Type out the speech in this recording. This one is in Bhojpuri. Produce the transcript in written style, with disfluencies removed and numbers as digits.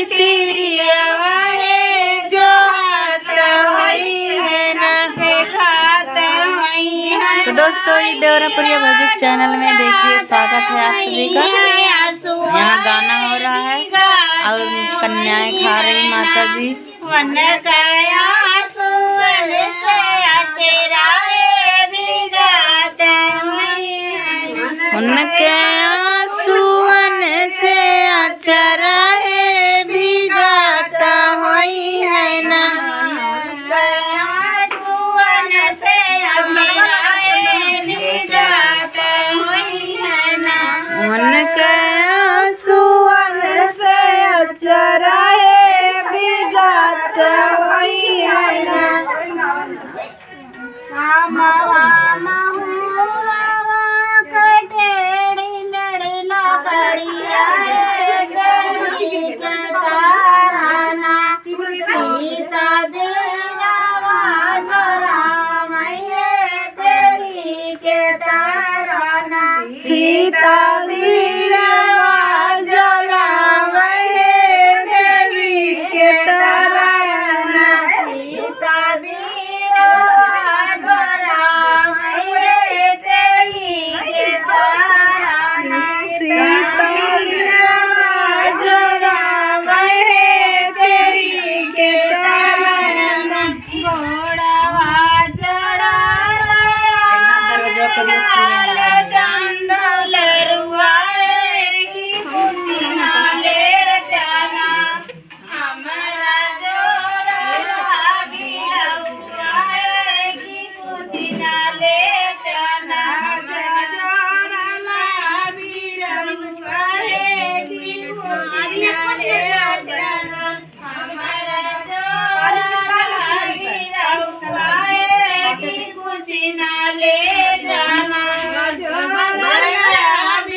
तेरी है जो तो दोस्तों ये देवरापुरिया भजक चैनल में देखिए स्वागत है आप सभी का। यहाँ गाना हो रहा है और कन्याएं खा रही माता जी। उनके आंसुअन से अचराए भिगाता होई है ना। उनके आंसुअन से अचराए भिगाता होई है ना।